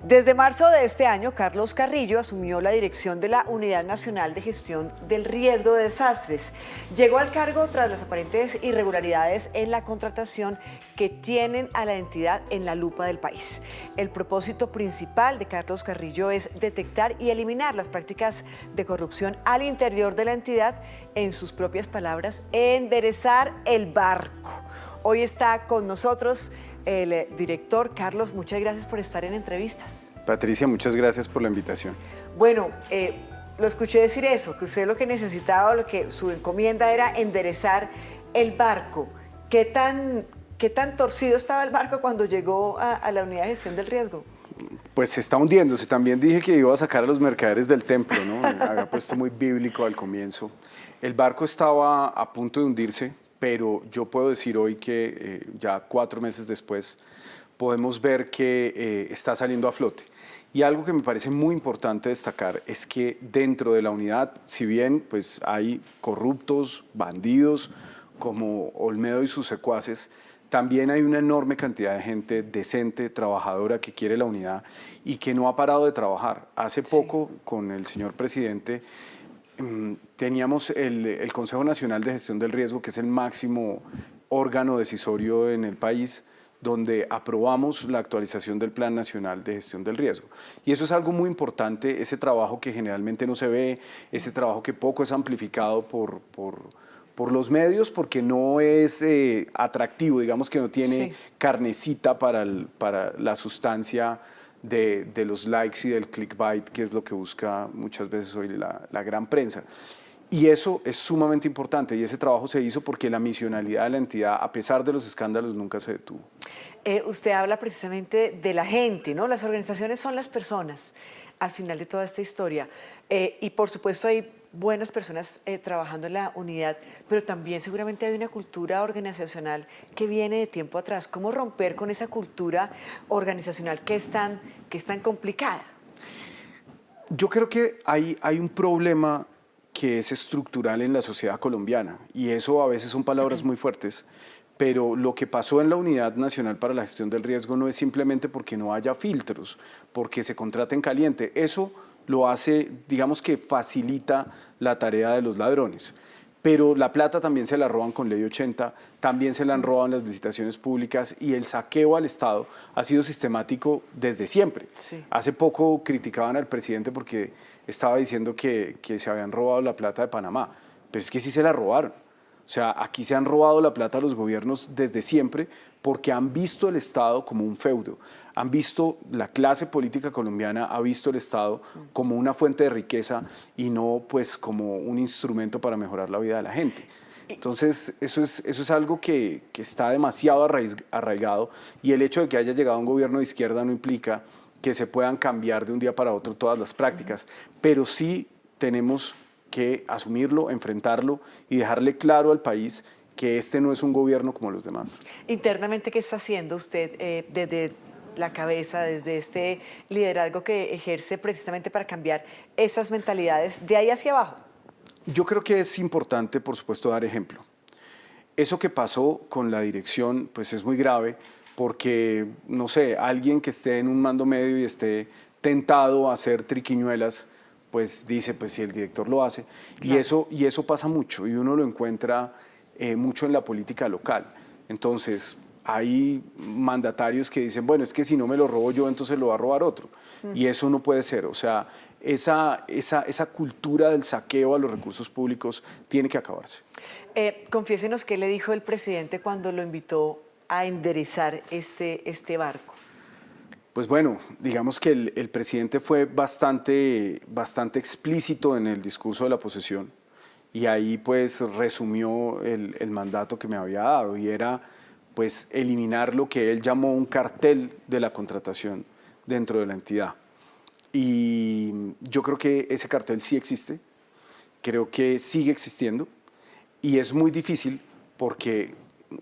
Desde marzo de este año, Carlos Carrillo asumió la dirección de la Unidad Nacional de Gestión del Riesgo de Desastres. Llegó al cargo tras las aparentes irregularidades en la contratación que tienen a la entidad en la lupa del país. El propósito principal de Carlos Carrillo es detectar y eliminar las prácticas de corrupción al interior de la entidad, en sus propias palabras, enderezar el barco. Hoy está con nosotros el director. Carlos, muchas gracias por estar en Entrevistas. Patricia, muchas gracias por la invitación. Bueno, lo escuché decir eso, que usted lo que necesitaba, lo que su encomienda era enderezar el barco. ¿Qué tan torcido estaba el barco cuando llegó a la Unidad de Gestión del Riesgo? Pues se está hundiéndose. También dije que iba a sacar a los mercaderes del templo, ¿no? Había puesto muy bíblico al comienzo. El barco estaba a punto de hundirse, pero yo puedo decir hoy que ya 4 meses después podemos ver que está saliendo a flote. Y algo que me parece muy importante destacar es que dentro de la unidad, si bien pues, hay corruptos, bandidos como Olmedo y sus secuaces, también hay una enorme cantidad de gente decente, trabajadora, que quiere la unidad y que no ha parado de trabajar. Hace poco, con el señor presidente, teníamos el Consejo Nacional de Gestión del Riesgo, que es el máximo órgano decisorio en el país, donde aprobamos la actualización del Plan Nacional de Gestión del Riesgo. Y eso es algo muy importante, ese trabajo que generalmente no se ve, ese trabajo que poco es amplificado por los medios, porque no es atractivo, digamos que no tiene carnecita para la sustancia de los likes y del clickbait, que es lo que busca muchas veces hoy la gran prensa. Y eso es sumamente importante, y ese trabajo se hizo porque la misionalidad de la entidad, a pesar de los escándalos, nunca se detuvo. Usted habla precisamente de la gente, ¿no? Las organizaciones son las personas al final de toda esta historia. Y por supuesto hay buenas personas trabajando en la unidad, pero también seguramente hay una cultura organizacional que viene de tiempo atrás. ¿Cómo romper con esa cultura organizacional que es tan complicada? Yo creo que hay un problema que es estructural en la sociedad colombiana, y eso a veces son palabras muy fuertes, pero lo que pasó en la Unidad Nacional para la Gestión del Riesgo no es simplemente porque no haya filtros, porque se contrate en caliente. Eso lo hace, digamos que facilita la tarea de los ladrones. Pero la plata también se la roban con Ley 80, también se la han robado en las licitaciones públicas, y el saqueo al Estado ha sido sistemático desde siempre. Sí. Hace poco criticaban al presidente porque estaba diciendo que se habían robado la plata de Panamá, pero es que sí se la robaron. O sea, aquí se han robado la plata a los gobiernos desde siempre porque han visto el Estado como un feudo. Han visto, la clase política colombiana ha visto el Estado como una fuente de riqueza y no pues como un instrumento para mejorar la vida de la gente. Entonces, eso es algo que está demasiado arraigado, y el hecho de que haya llegado un gobierno de izquierda no implica que se puedan cambiar de un día para otro todas las prácticas, pero sí tenemos que asumirlo, enfrentarlo y dejarle claro al país que este no es un gobierno como los demás. Internamente, ¿qué está haciendo usted desde la cabeza, desde este liderazgo que ejerce precisamente para cambiar esas mentalidades de ahí hacia abajo? Yo creo que es importante, por supuesto, dar ejemplo. Eso que pasó con la dirección, pues es muy grave, porque, no sé, alguien que esté en un mando medio y esté tentado a hacer triquiñuelas, pues dice, pues si el director lo hace, claro. y eso pasa mucho, y uno lo encuentra mucho en la política local. Entonces, hay mandatarios que dicen, bueno, es que si no me lo robo yo, entonces lo va a robar otro. Y eso no puede ser. O sea, esa cultura del saqueo a los recursos públicos tiene que acabarse. Confiésenos qué le dijo el presidente cuando lo invitó a enderezar este barco. Pues bueno, digamos que el presidente fue bastante explícito en el discurso de la posesión, y ahí pues resumió el mandato que me había dado, y era pues eliminar lo que él llamó un cartel de la contratación dentro de la entidad. Y yo creo que ese cartel sí existe, creo que sigue existiendo, y es muy difícil porque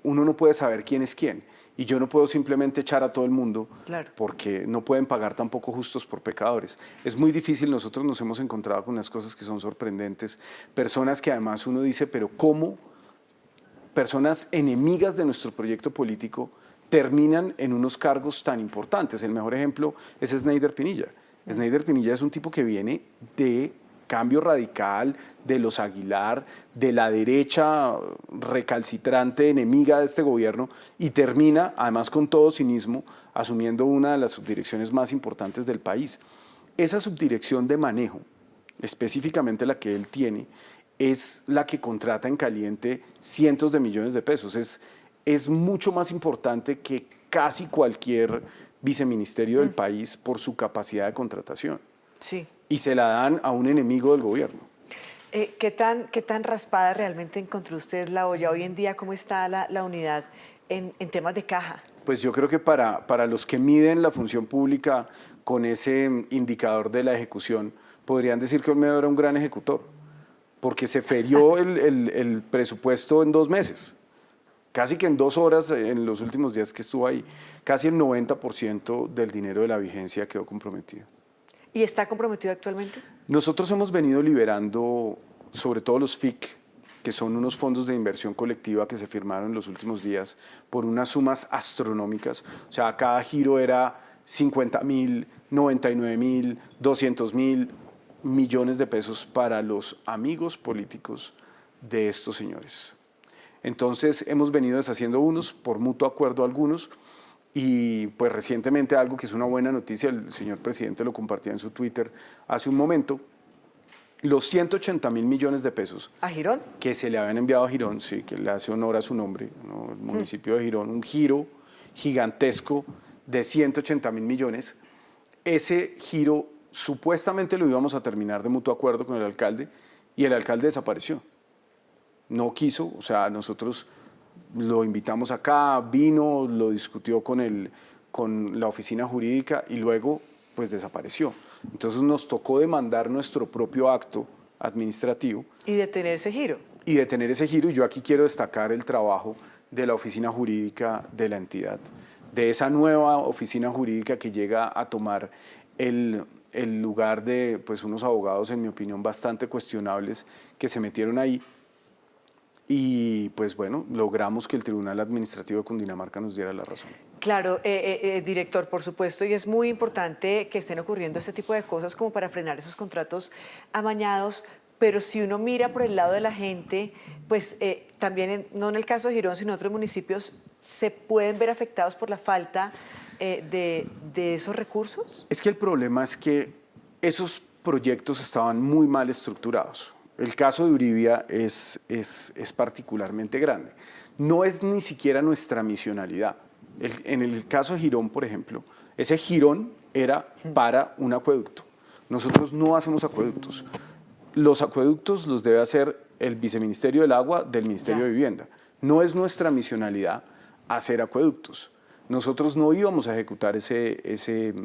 uno no puede saber quién es quién. Y yo no puedo simplemente echar a todo el mundo, claro, porque no pueden pagar tampoco justos por pecadores. Es muy difícil. Nosotros nos hemos encontrado con unas cosas que son sorprendentes, personas que además uno dice, pero ¿cómo personas enemigas de nuestro proyecto político terminan en unos cargos tan importantes. El mejor ejemplo es Sneider Pinilla. Sneider Pinilla es un tipo que viene de Cambio Radical, de los Aguilar, de la derecha recalcitrante, enemiga de este gobierno, y termina, además con todo cinismo, asumiendo una de las subdirecciones más importantes del país. Esa subdirección de manejo, específicamente la que él tiene, es la que contrata en caliente cientos de millones de pesos. Es mucho más importante que casi cualquier viceministerio del país por su capacidad de contratación. Sí. Y se la dan a un enemigo del gobierno. ¿Qué tan raspada realmente encontró usted la olla? Hoy en día, ¿cómo está la unidad en temas de caja? Pues yo creo que para los que miden la función pública con ese indicador de la ejecución, podrían decir que Olmedo era un gran ejecutor, porque se ferió el presupuesto en 2 meses. Casi que en 2 horas, en los últimos días que estuvo ahí, casi el 90% del dinero de la vigencia quedó comprometido. ¿Y está comprometido actualmente? Nosotros hemos venido liberando, sobre todo los FIC, que son unos fondos de inversión colectiva que se firmaron en los últimos días por unas sumas astronómicas. O sea, cada giro era 50.000, 99.000, 200.000 millones de pesos para los amigos políticos de estos señores. Entonces hemos venido deshaciendo unos, por mutuo acuerdo algunos, y pues recientemente algo que es una buena noticia, el señor presidente lo compartía en su Twitter hace un momento, los 180.000 millones de pesos. ¿A Girón? Que se le habían enviado a Girón, sí, que le hace honor a su nombre, ¿no? El municipio de Girón, un giro gigantesco de 180.000 millones. Ese giro supuestamente lo íbamos a terminar de mutuo acuerdo con el alcalde y el alcalde desapareció. No quiso, o sea, nosotros lo invitamos acá, vino, lo discutió con la oficina jurídica y luego pues desapareció. Entonces nos tocó demandar nuestro propio acto administrativo. Y detener ese giro. Y detener ese giro, y yo aquí quiero destacar el trabajo de la oficina jurídica de la entidad, de esa nueva oficina jurídica que llega a tomar el lugar de pues, unos abogados, en mi opinión, bastante cuestionables que se metieron ahí. Y pues bueno, logramos que el Tribunal Administrativo de Cundinamarca nos diera la razón. Claro, director, por supuesto, y es muy importante que estén ocurriendo este tipo de cosas como para frenar esos contratos amañados, pero si uno mira por el lado de la gente, pues también, no en el caso de Girón, sino en otros municipios, ¿se pueden ver afectados por la falta de esos recursos? Es que el problema es que esos proyectos estaban muy mal estructurados. El caso de Uribia es particularmente grande. No es ni siquiera nuestra misionalidad. En el caso de Girón, por ejemplo, ese Girón era para un acueducto. Nosotros no hacemos acueductos. Los acueductos los debe hacer el Viceministerio del Agua del Ministerio de Vivienda. No es nuestra misionalidad hacer acueductos. Nosotros no íbamos a ejecutar ese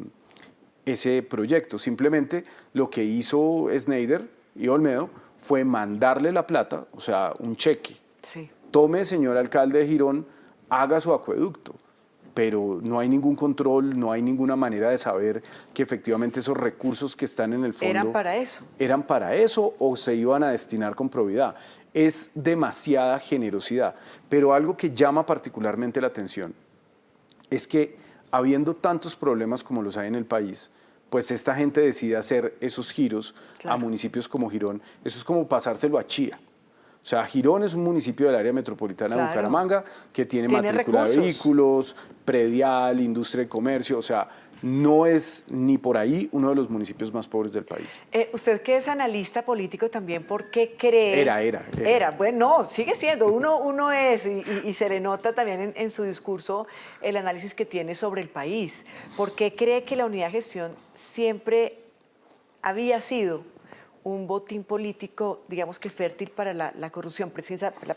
proyecto. Simplemente lo que hizo Sneider y Olmedo fue mandarle la plata, o sea, un cheque. Sí. Tome, señor alcalde de Girón, haga su acueducto, pero no hay ningún control, no hay ninguna manera de saber que efectivamente esos recursos que están en el fondo… ¿Eran para eso? ¿Eran para eso o se iban a destinar con probidad? Es demasiada generosidad, pero algo que llama particularmente la atención es que habiendo tantos problemas como los hay en el país, pues esta gente decide hacer esos giros a municipios como Girón. Eso es como pasárselo a Chía. O sea, Girón es un municipio del área metropolitana de Bucaramanga que tiene matrícula de vehículos, predial, industria y comercio. O sea, no es ni por ahí uno de los municipios más pobres del país. Usted que es analista político también, ¿por qué cree? Era. Bueno, no, sigue siendo. Uno es, y se le nota también en su discurso el análisis que tiene sobre el país. ¿Por qué cree que la unidad de gestión siempre había sido un botín político, digamos que fértil para la corrupción,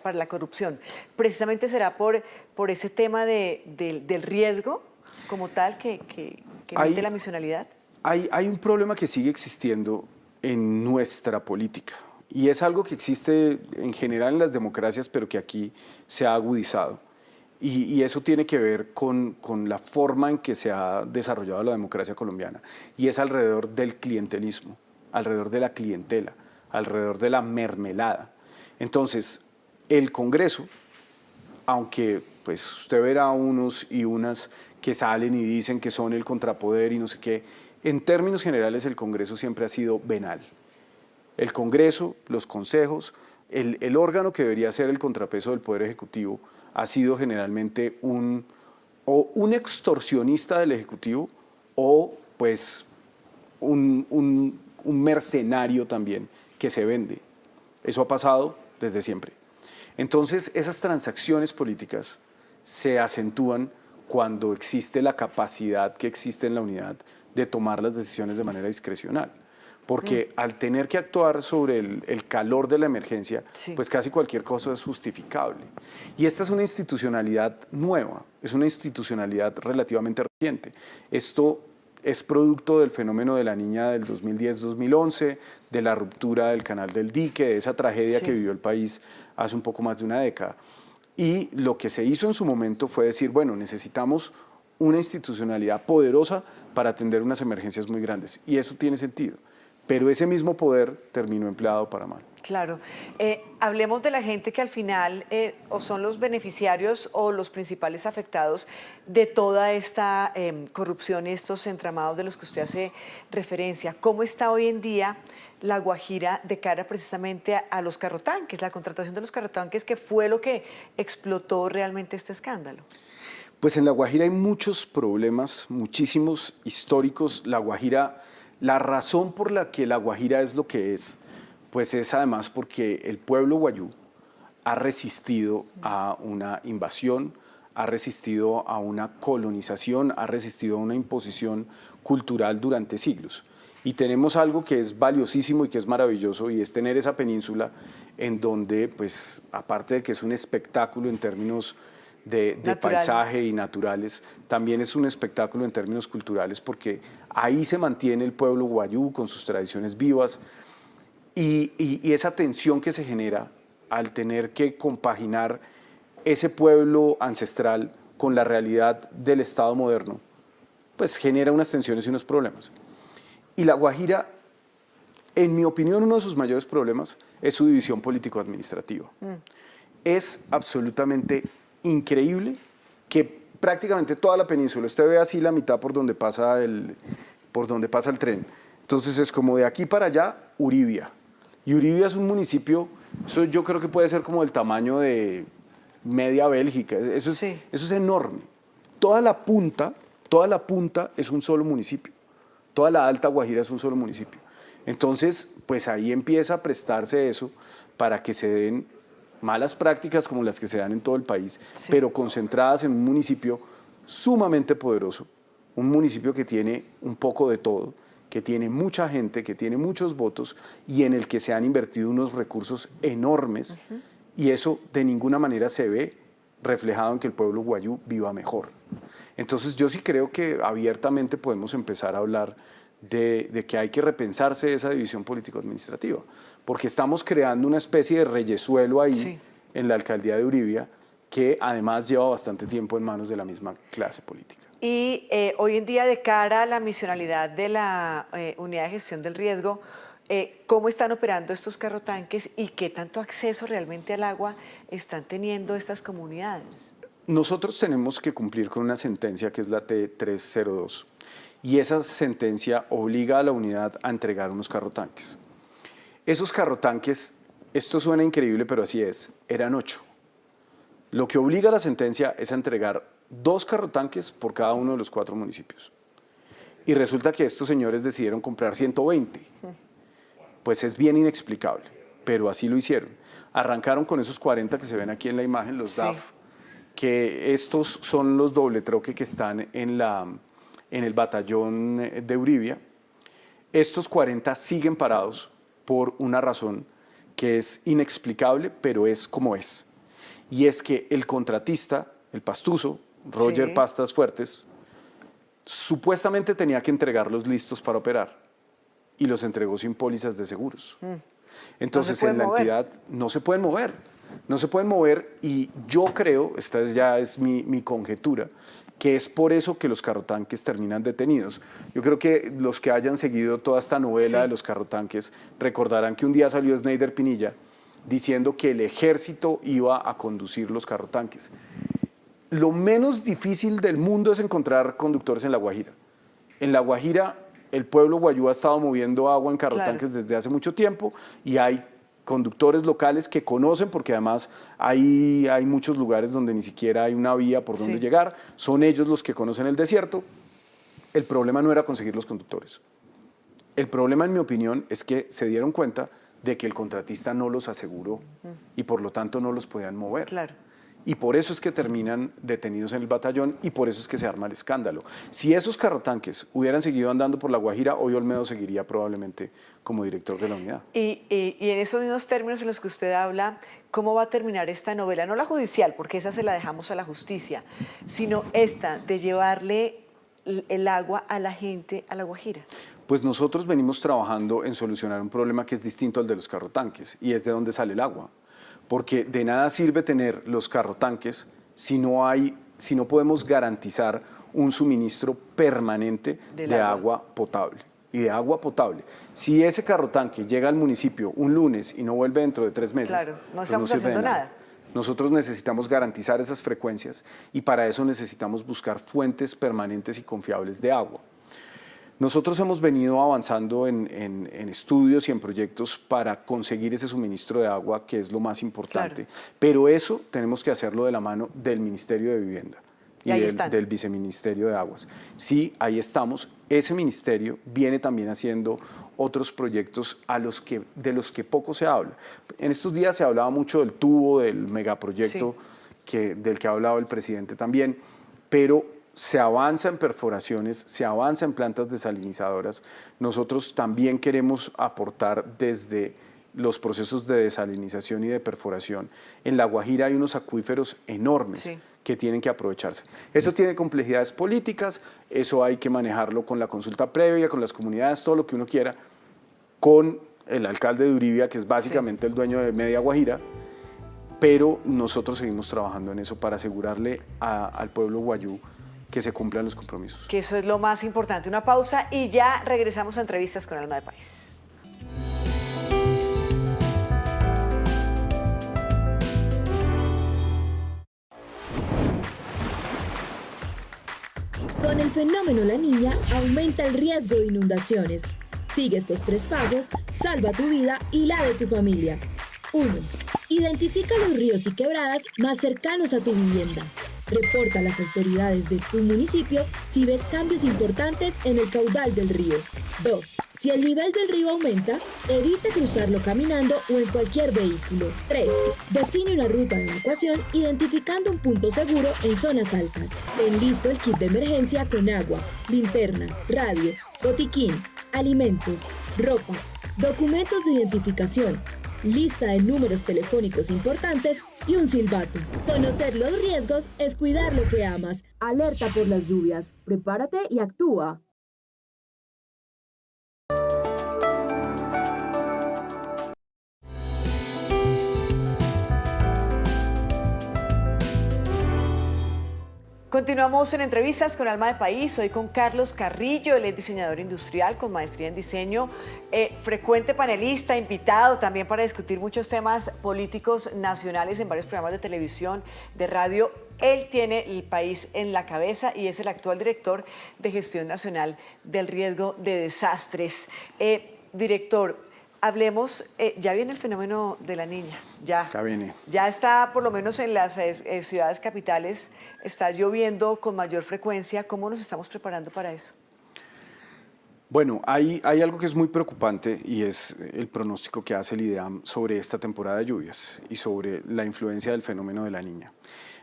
para la corrupción? ¿Precisamente será por ese tema del riesgo como tal que mete la misionalidad? Hay un problema que sigue existiendo en nuestra política y es algo que existe en general en las democracias, pero que aquí se ha agudizado. Y eso tiene que ver con la forma en que se ha desarrollado la democracia colombiana y es alrededor del clientelismo, alrededor de la clientela, alrededor de la mermelada. Entonces, el Congreso, aunque pues usted verá unos y unas que salen y dicen que son el contrapoder y no sé qué. En términos generales, el Congreso siempre ha sido venal. El Congreso, los consejos, el órgano que debería ser el contrapeso del Poder Ejecutivo ha sido generalmente un extorsionista del Ejecutivo o pues un mercenario también que se vende. Eso ha pasado desde siempre. Entonces, esas transacciones políticas se acentúan cuando existe la capacidad que existe en la unidad de tomar las decisiones de manera discrecional. Porque al tener que actuar sobre el calor de la emergencia, Sí. pues casi cualquier cosa es justificable. Y esta es una institucionalidad nueva, es una institucionalidad relativamente reciente. Esto es producto del fenómeno de la niña del 2010-2011, de la ruptura del canal del dique, de esa tragedia Sí. que vivió el país hace un poco más de una década. Y lo que se hizo en su momento fue decir, bueno, necesitamos una institucionalidad poderosa para atender unas emergencias muy grandes. Y eso tiene sentido. Pero ese mismo poder terminó empleado para mal. Claro. Hablemos de la gente que al final o son los beneficiarios o los principales afectados de toda esta corrupción y estos entramados de los que usted hace referencia. ¿Cómo está hoy en día La Guajira de cara precisamente a los carrotanques, la contratación de los carrotanques, que fue lo que explotó realmente este escándalo? Pues en La Guajira hay muchos problemas, muchísimos históricos. La Guajira, la razón por la que La Guajira es lo que es, pues es además porque el pueblo guayú ha resistido a una invasión, ha resistido a una colonización, ha resistido a una imposición cultural durante siglos. Y tenemos algo que es valiosísimo y que es maravilloso, y es tener esa península en donde, pues, aparte de que es un espectáculo en términos de paisaje y naturales, también es un espectáculo en términos culturales, porque ahí se mantiene el pueblo guayú con sus tradiciones vivas, y esa tensión que se genera al tener que compaginar ese pueblo ancestral con la realidad del Estado moderno, pues genera unas tensiones y unos problemas. Y La Guajira, en mi opinión, uno de sus mayores problemas es su división político-administrativa. Es absolutamente increíble que prácticamente toda la península, usted ve así la mitad por donde pasa el tren. Entonces es como de aquí para allá, Uribia. Y Uribia es un municipio, eso yo creo que puede ser como el tamaño de media Bélgica. Eso es enorme. Toda la punta es un solo municipio. Toda la Alta Guajira es un solo municipio. Entonces, pues ahí empieza a prestarse eso para que se den malas prácticas como las que se dan en todo el país, pero concentradas en un municipio sumamente poderoso, un municipio que tiene un poco de todo, que tiene mucha gente, que tiene muchos votos y en el que se han invertido unos recursos enormes, y eso de ninguna manera se ve reflejado en que el pueblo guayú viva mejor. Entonces yo sí creo que abiertamente podemos empezar a hablar de que hay que repensarse esa división político-administrativa, porque estamos creando una especie de reyesuelo ahí en la alcaldía de Uribia, que además lleva bastante tiempo en manos de la misma clase política. Y hoy en día, de cara a la misionalidad de la Unidad de Gestión del Riesgo, ¿cómo están operando estos carrotanques y qué tanto acceso realmente al agua están teniendo estas comunidades? Nosotros tenemos que cumplir con una sentencia que es la T302, y esa sentencia obliga a la unidad a entregar unos carrotanques. Esos carrotanques, esto suena increíble, pero así es, eran 8. Lo que obliga a la sentencia es a entregar 2 carrotanques por cada uno de los 4 municipios. Y resulta que estos señores decidieron comprar 120. Pues es bien inexplicable, pero así lo hicieron. Arrancaron con esos 40 que se ven aquí en la imagen, los DAF, que estos son los doble troque que están en el batallón de Uribia. Estos 40 siguen parados por una razón que es inexplicable, pero es como es. Y es que el contratista, el pastuso, Roger Pastas Fuertes, supuestamente tenía que entregarlos listos para operar y los entregó sin pólizas de seguros. Entonces en la entidad no se pueden mover. No se pueden mover, y yo creo, esta ya es mi conjetura, que es por eso que los carrotanques terminan detenidos. Yo creo que los que hayan seguido toda esta novela de los carrotanques recordarán que un día salió Sneider Pinilla diciendo que el ejército iba a conducir los carrotanques. lo menos difícil del mundo es encontrar conductores en La Guajira. En La Guajira, el pueblo guayú ha estado moviendo agua en carrotanques desde hace mucho tiempo y hay conductores locales que conocen, porque además hay muchos lugares donde ni siquiera hay una vía por donde llegar. Son ellos los que conocen el desierto. El problema no era conseguir los conductores. El problema, en mi opinión, es que se dieron cuenta de que el contratista no los aseguró y por lo tanto no los podían mover. Claro. Y por eso es que terminan detenidos en el batallón y por eso es que se arma el escándalo. Si esos carrotanques hubieran seguido andando por La Guajira, hoy Olmedo seguiría probablemente como director de la unidad. Y en esos mismos términos en los que usted habla, ¿cómo va a terminar esta novela? No la judicial, porque esa se la dejamos a la justicia, sino esta de llevarle el agua a la gente a La Guajira. Pues nosotros venimos trabajando en solucionar un problema que es distinto al de los carrotanques y es de dónde sale el agua. Porque de nada sirve tener los carrotanques si no podemos garantizar un suministro permanente de agua potable. Y de agua potable. Si ese carrotanque llega al municipio un lunes y no vuelve dentro de 3 meses, claro, no pues estamos no sirve haciendo de nada. Nosotros necesitamos garantizar esas frecuencias y para eso necesitamos buscar fuentes permanentes y confiables de agua. Nosotros hemos venido avanzando en estudios y en proyectos para conseguir ese suministro de agua, que es lo más importante, pero eso tenemos que hacerlo de la mano del Ministerio de Vivienda y del Viceministerio de Aguas. Sí, ahí estamos. Ese ministerio viene también haciendo otros proyectos de los que poco se habla. En estos días se hablaba mucho del tubo, del megaproyecto del que ha hablado el presidente también, pero se avanza en perforaciones, se avanza en plantas desalinizadoras. Nosotros también queremos aportar desde los procesos de desalinización y de perforación. En La Guajira hay unos acuíferos enormes que tienen que aprovecharse. Eso tiene complejidades políticas, eso hay que manejarlo con la consulta previa, con las comunidades, todo lo que uno quiera, con el alcalde de Uribia, que es básicamente el dueño de media Guajira, pero nosotros seguimos trabajando en eso para asegurarle al pueblo guayú que se cumplan los compromisos. Que eso es lo más importante. Una pausa y ya regresamos a Entrevistas con Alma de País. Con el fenómeno La Niña aumenta el riesgo de inundaciones. Sigue estos 3 pasos, salva tu vida y la de tu familia. 1. Identifica los ríos y quebradas más cercanos a tu vivienda. Reporta a las autoridades de tu municipio si ves cambios importantes en el caudal del río. 2. Si el nivel del río aumenta, evita cruzarlo caminando o en cualquier vehículo. 3. Define una ruta de evacuación identificando un punto seguro en zonas altas. Ten listo el kit de emergencia con agua, linterna, radio, botiquín, alimentos, ropa, documentos de identificación, lista de números telefónicos importantes y un silbato. Conocer los riesgos es cuidar lo que amas. Alerta por las lluvias. Prepárate y actúa. Continuamos en Entrevistas con Alma de País, hoy con Carlos Carrillo, él es diseñador industrial con maestría en diseño, frecuente panelista, invitado también para discutir muchos temas políticos nacionales en varios programas de televisión, de radio. Él tiene el país en la cabeza y es el actual director de Gestión Nacional del Riesgo de Desastres. Director, hablemos, ya viene el fenómeno de La Niña, ya viene. Ya está, por lo menos en las ciudades capitales, está lloviendo con mayor frecuencia. ¿Cómo nos estamos preparando para eso? Bueno, hay algo que es muy preocupante y es el pronóstico que hace el IDEAM sobre esta temporada de lluvias y sobre la influencia del fenómeno de La Niña.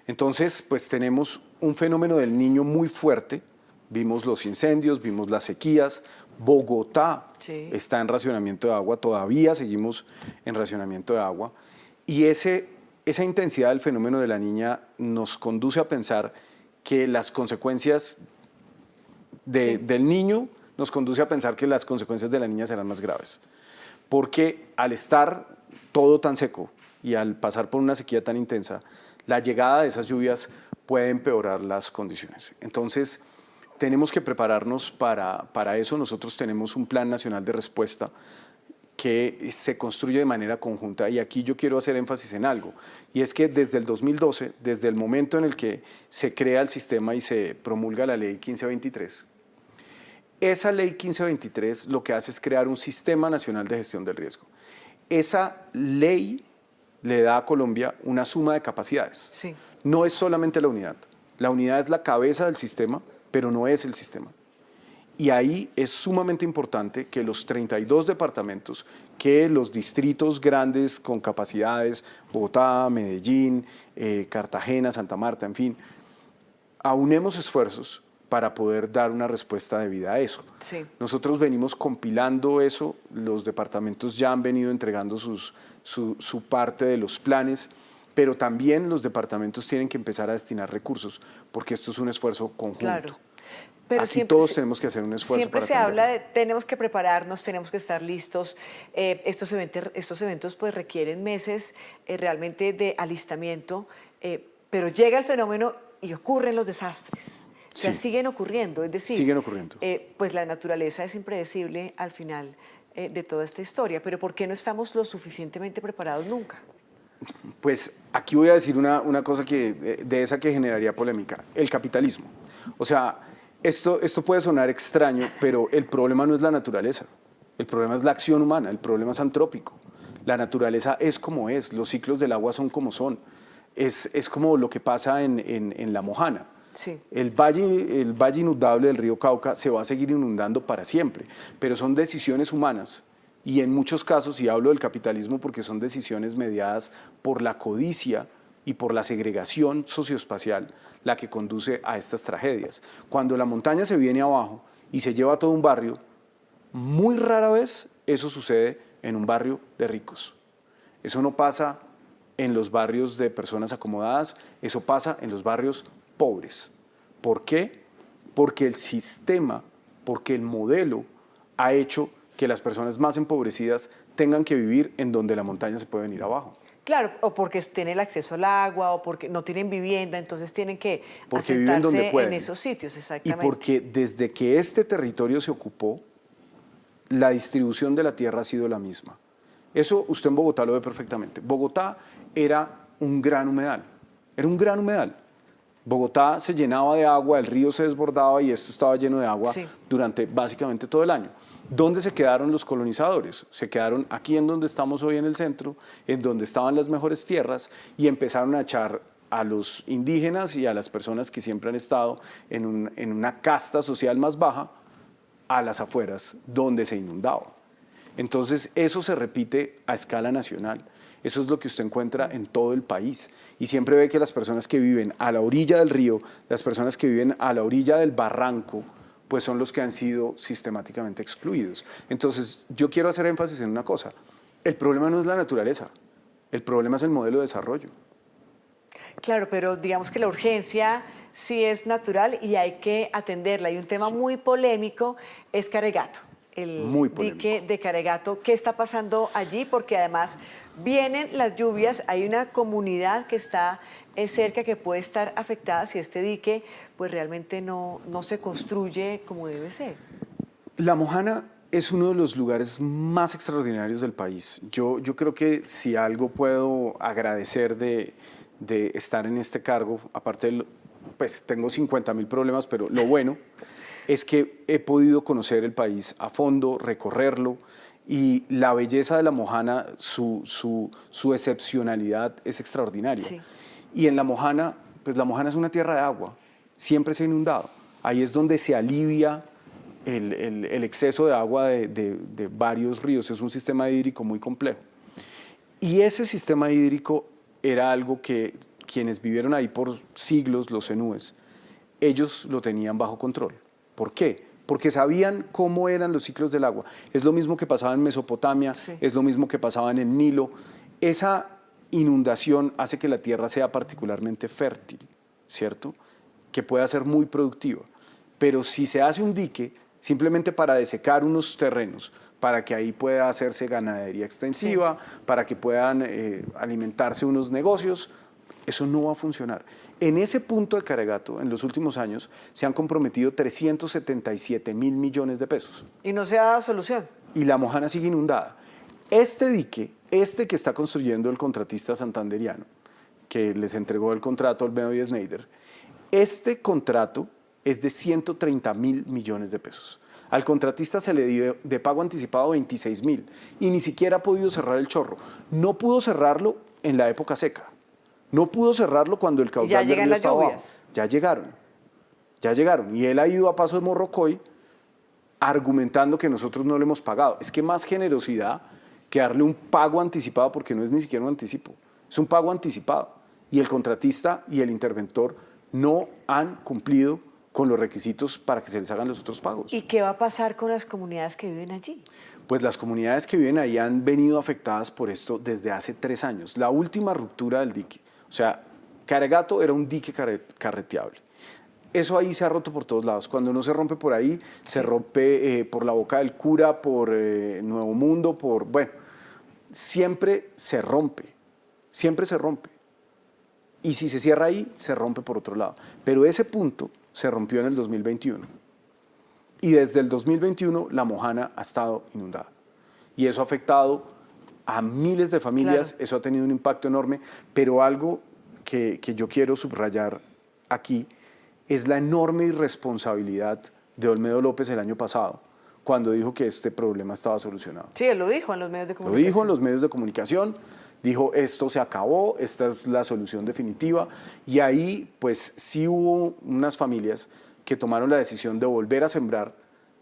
Entonces, pues tenemos un fenómeno del Niño muy fuerte. Vimos los incendios, vimos las sequías. Bogotá está en racionamiento de agua, todavía seguimos en racionamiento de agua. Y esa intensidad del fenómeno de La Niña nos conduce a pensar que las consecuencias del Niño nos conduce a pensar que las consecuencias de La Niña serán más graves. Porque al estar todo tan seco y al pasar por una sequía tan intensa, la llegada de esas lluvias puede empeorar las condiciones. Entonces, tenemos que prepararnos para eso. Nosotros tenemos un plan nacional de respuesta que se construye de manera conjunta. Y aquí yo quiero hacer énfasis en algo, y es que desde el 2012, desde el momento en el que se crea el sistema y se promulga la ley 1523, esa ley 1523 lo que hace es crear un sistema nacional de gestión del riesgo. Esa ley le da a Colombia una suma de capacidades. Sí. No es solamente la unidad. La unidad es la cabeza del sistema, pero no es el sistema. Y ahí es sumamente importante que los 32 departamentos, que los distritos grandes con capacidades, Bogotá, Medellín, Cartagena, Santa Marta, en fin, aunemos esfuerzos para poder dar una respuesta debida a eso. Sí. Nosotros venimos compilando eso, los departamentos ya han venido entregando su parte de los planes, pero también los departamentos tienen que empezar a destinar recursos, porque esto es un esfuerzo conjunto. Claro. Pero Aquí todos tenemos que hacer un esfuerzo. Siempre para se atenderlo. habla de tenemos que prepararnos, tenemos que estar listos. Estos eventos pues requieren meses realmente de alistamiento, pero llega el fenómeno y ocurren los desastres. O sea, Sí. siguen ocurriendo, es decir, Siguen ocurriendo. Pues la naturaleza es impredecible al final de toda esta historia, pero ¿por qué no estamos lo suficientemente preparados nunca? Pues aquí voy a decir una cosa de esa que generaría polémica, el capitalismo. O sea, esto puede sonar extraño, pero el problema no es la naturaleza, el problema es la acción humana, el problema es antrópico. La naturaleza es como es, los ciclos del agua son como son, es como lo que pasa en La Mojana. Sí. El valle inundable del río Cauca se va a seguir inundando para siempre, pero son decisiones humanas y en muchos casos, y hablo del capitalismo porque son decisiones mediadas por la codicia y por la segregación socioespacial la que conduce a estas tragedias. Cuando la montaña se viene abajo y se lleva a todo un barrio, muy rara vez eso sucede en un barrio de ricos. Eso no pasa en los barrios de personas acomodadas, eso pasa en los barrios pobres. ¿Por qué? Porque el sistema, porque el modelo ha hecho que las personas más empobrecidas tengan que vivir en donde la montaña se puede venir abajo. Claro, o porque tienen el acceso al agua, o porque no tienen vivienda, entonces tienen que Porque viven donde asentarse pueden. en esos sitios, Y exactamente. porque desde que este territorio se ocupó, la distribución de la tierra ha sido la misma. Eso usted en Bogotá lo ve perfectamente. Bogotá era un gran humedal, era un gran humedal. Bogotá se llenaba de agua, el río se desbordaba y esto estaba lleno de agua Sí. durante básicamente todo el año. ¿Dónde se quedaron los colonizadores? Se quedaron aquí en donde estamos hoy en el centro, en donde estaban las mejores tierras y empezaron a echar a los indígenas y a las personas que siempre han estado en una casta social más baja a las afueras donde se inundaba. Entonces eso se repite a escala nacional. Eso es lo que usted encuentra en todo el país. Y siempre ve que las personas que viven a la orilla del río, las personas que viven a la orilla del barranco, pues son los que han sido sistemáticamente excluidos. Entonces yo quiero hacer énfasis en una cosa. El problema no es la naturaleza, el problema es el modelo de desarrollo. Claro, pero digamos que la urgencia sí es natural y hay que atenderla. Y un tema muy polémico es Caregato, el Muy polémico. dique de Caregato. ¿Qué está pasando allí? Porque además vienen las lluvias, hay una comunidad que está cerca que puede estar afectada si este dique pues realmente no se construye como debe ser. La Mojana es uno de los lugares más extraordinarios del país. Yo creo que si algo puedo agradecer de estar en este cargo, aparte, pues tengo 50.000 problemas, pero lo bueno es que he podido conocer el país a fondo, recorrerlo, y la belleza de La Mojana, su excepcionalidad es extraordinaria. Sí. Y en La Mojana, pues La Mojana es una tierra de agua, siempre se ha inundado. Ahí es donde se alivia el exceso de agua de varios ríos, es un sistema hídrico muy complejo. Y ese sistema hídrico era algo que quienes vivieron ahí por siglos, los zenúes, ellos lo tenían bajo control. ¿Por qué? Porque sabían cómo eran los ciclos del agua. Es lo mismo que pasaba en Mesopotamia, Sí. es lo mismo que pasaba en el Nilo. Esa inundación hace que la tierra sea particularmente fértil, ¿cierto? Que pueda ser muy productiva. Pero si se hace un dique simplemente para desecar unos terrenos, para que ahí pueda hacerse ganadería extensiva, para que puedan alimentarse unos negocios, eso no va a funcionar. En ese punto de Caregato, en los últimos años, se han comprometido 377.000 millones de pesos Y no se ha dado solución. y La Mojana sigue inundada. Este dique, este que está construyendo el contratista santanderiano, que les entregó el contrato al Olmedo y Schneider, este contrato es de 130.000 millones de pesos. Al contratista se le dio de pago anticipado 26.000 y ni siquiera ha podido cerrar el chorro. No pudo cerrarlo en la época seca. No pudo cerrarlo cuando el caudal del río estaba bajo. Ya llegaron. Y él ha ido a paso de Morrocoy argumentando que nosotros no le hemos pagado. Es que más generosidad que darle un pago anticipado, porque no es ni siquiera un anticipo, es un pago anticipado. Y el contratista y el interventor no han cumplido con los requisitos para que se les hagan los otros pagos. ¿Y qué va a pasar con las comunidades que viven allí? Pues las comunidades que viven ahí han venido afectadas por esto desde hace 3 años. La última ruptura del dique, o sea, Caregato era un dique carreteable. Eso ahí se ha roto por todos lados. Cuando no se rompe por ahí, se rompe por la Boca del Cura, por Nuevo Mundo, bueno, siempre se rompe, siempre se rompe. Y si se cierra ahí, se rompe por otro lado. Pero ese punto se rompió en el 2021. Y desde el 2021 La Mojana ha estado inundada. Y eso ha afectado a miles de familias, claro. Eso ha tenido un impacto enorme, pero algo que yo quiero subrayar aquí es la enorme irresponsabilidad de Olmedo López el año pasado, cuando dijo que este problema estaba solucionado. Sí, él lo dijo en los medios de comunicación. Lo dijo en los medios de comunicación, dijo esto se acabó, esta es la solución definitiva, y ahí pues sí hubo unas familias que tomaron la decisión de volver a sembrar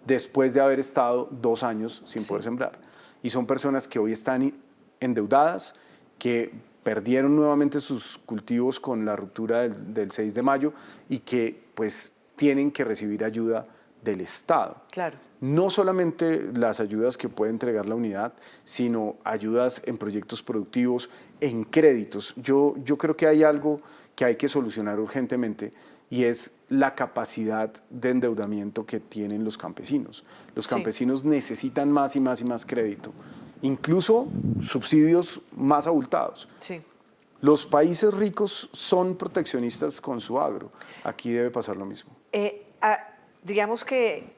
después de haber estado 2 años sin poder sembrar. Y son personas que hoy están endeudadas, que perdieron nuevamente sus cultivos con la ruptura del 6 de mayo y que pues tienen que recibir ayuda del Estado. Claro. No solamente las ayudas que puede entregar la unidad, sino ayudas en proyectos productivos, en créditos. Yo creo que hay algo que hay que solucionar urgentemente y es la capacidad de endeudamiento que tienen los campesinos. Los campesinos necesitan más y más y más crédito, incluso subsidios más abultados. Sí. Los países ricos son proteccionistas con su agro. Aquí debe pasar lo mismo. Digamos que,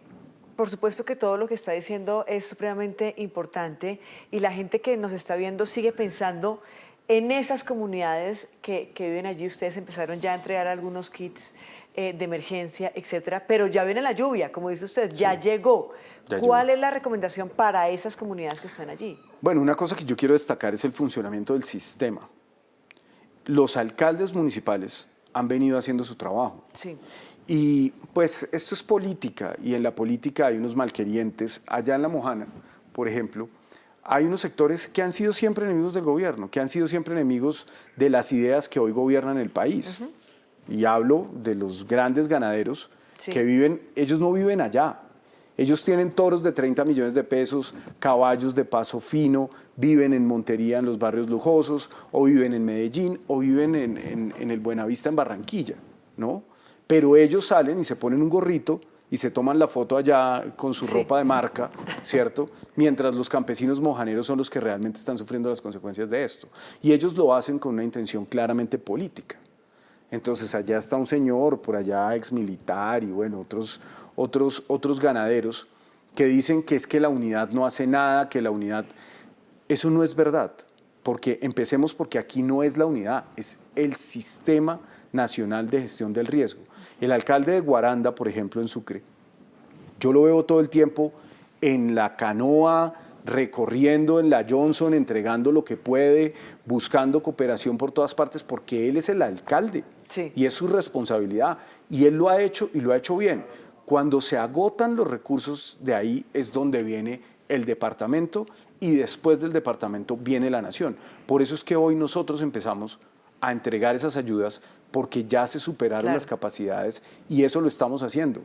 por supuesto que todo lo que está diciendo es supremamente importante y la gente que nos está viendo sigue pensando en esas comunidades que viven allí. Ustedes empezaron ya a entregar algunos kits de emergencia, etcétera, pero ya viene la lluvia, como dice usted, ya llegó. ¿Cuál es la recomendación para esas comunidades que están allí? Bueno, una cosa que yo quiero destacar es el funcionamiento del sistema. Los alcaldes municipales han venido haciendo su trabajo. Sí. Y pues esto es política, y en la política hay unos malquerientes. Allá en La Mojana, por ejemplo, hay unos sectores que han sido siempre enemigos del gobierno, que han sido siempre enemigos de las ideas que hoy gobiernan el país. Y hablo de los grandes ganaderos que viven, ellos no viven allá. Ellos tienen toros de 30 millones de pesos, caballos de paso fino, viven en Montería, en los barrios lujosos, o viven en Medellín, o viven en el Buenavista, en Barranquilla, ¿no? Pero ellos salen y se ponen un gorrito y se toman la foto allá con su ropa de marca, ¿cierto? Mientras los campesinos mojaneros son los que realmente están sufriendo las consecuencias de esto. Y ellos lo hacen con una intención claramente política. Entonces allá está un señor, por allá exmilitar y bueno, otros ganaderos que dicen que es que la unidad no hace nada, que la unidad... Eso no es verdad, porque empecemos porque aquí no es la unidad, es el Sistema Nacional de Gestión del Riesgo. El alcalde de Guaranda, por ejemplo, en Sucre, yo lo veo todo el tiempo en la canoa, recorriendo en la Johnson, entregando lo que puede, buscando cooperación por todas partes, porque él es el alcalde y es su responsabilidad. Y él lo ha hecho y lo ha hecho bien. Cuando se agotan los recursos, de ahí es donde viene el departamento y después del departamento viene la nación. Por eso es que hoy nosotros empezamos a entregar esas ayudas porque ya se superaron las capacidades y eso lo estamos haciendo.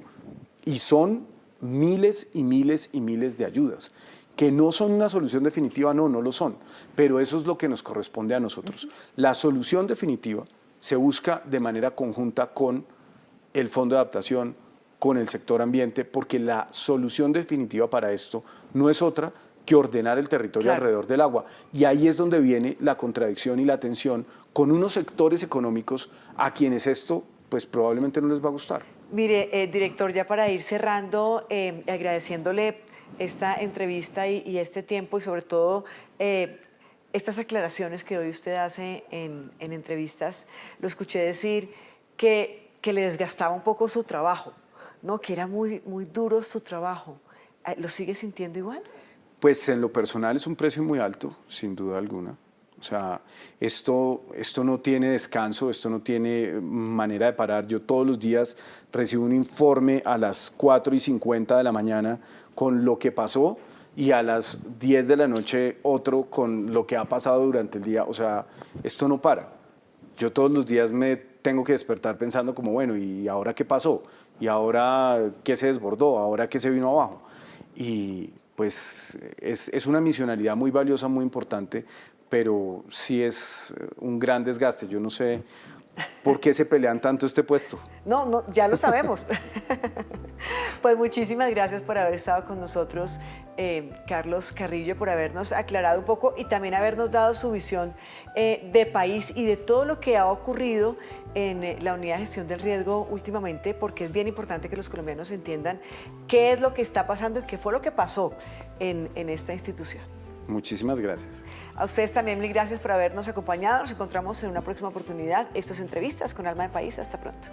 Y son miles y miles y miles de ayudas que no son una solución definitiva, no lo son, pero eso es lo que nos corresponde a nosotros. La solución definitiva se busca de manera conjunta con el Fondo de Adaptación, con el sector ambiente, porque la solución definitiva para esto no es otra que ordenar el territorio alrededor del agua. Y ahí es donde viene la contradicción y la tensión con unos sectores económicos a quienes esto pues probablemente no les va a gustar. Mire, director, ya para ir cerrando, agradeciéndole esta entrevista y este tiempo y sobre todo estas aclaraciones que hoy usted hace en entrevistas. Lo escuché decir que le desgastaba un poco su trabajo, ¿no? Que era muy duro su trabajo. ¿Lo sigue sintiendo igual? Pues en lo personal es un precio muy alto, sin duda alguna. O sea, esto no tiene descanso, esto no tiene manera de parar. Yo todos los días recibo un informe a las 4:50 de la mañana con lo que pasó y a las 10 de la noche otro con lo que ha pasado durante el día. O sea, esto no para. Yo todos los días me tengo que despertar pensando como, bueno, ¿y ahora qué pasó? ¿Y ahora qué se desbordó? ¿Ahora qué se vino abajo? Y pues es una misionalidad muy valiosa, muy importante, pero sí es un gran desgaste. Yo no sé por qué se pelean tanto este puesto. No, ya lo sabemos. Pues muchísimas gracias por haber estado con nosotros, Carlos Carrillo, por habernos aclarado un poco y también habernos dado su visión de país y de todo lo que ha ocurrido en la unidad de gestión del riesgo últimamente, porque es bien importante que los colombianos entiendan qué es lo que está pasando y qué fue lo que pasó en esta institución. Muchísimas gracias. A ustedes también mil gracias por habernos acompañado. Nos encontramos en una próxima oportunidad. Esto es Entrevistas con Alma de País. Hasta pronto.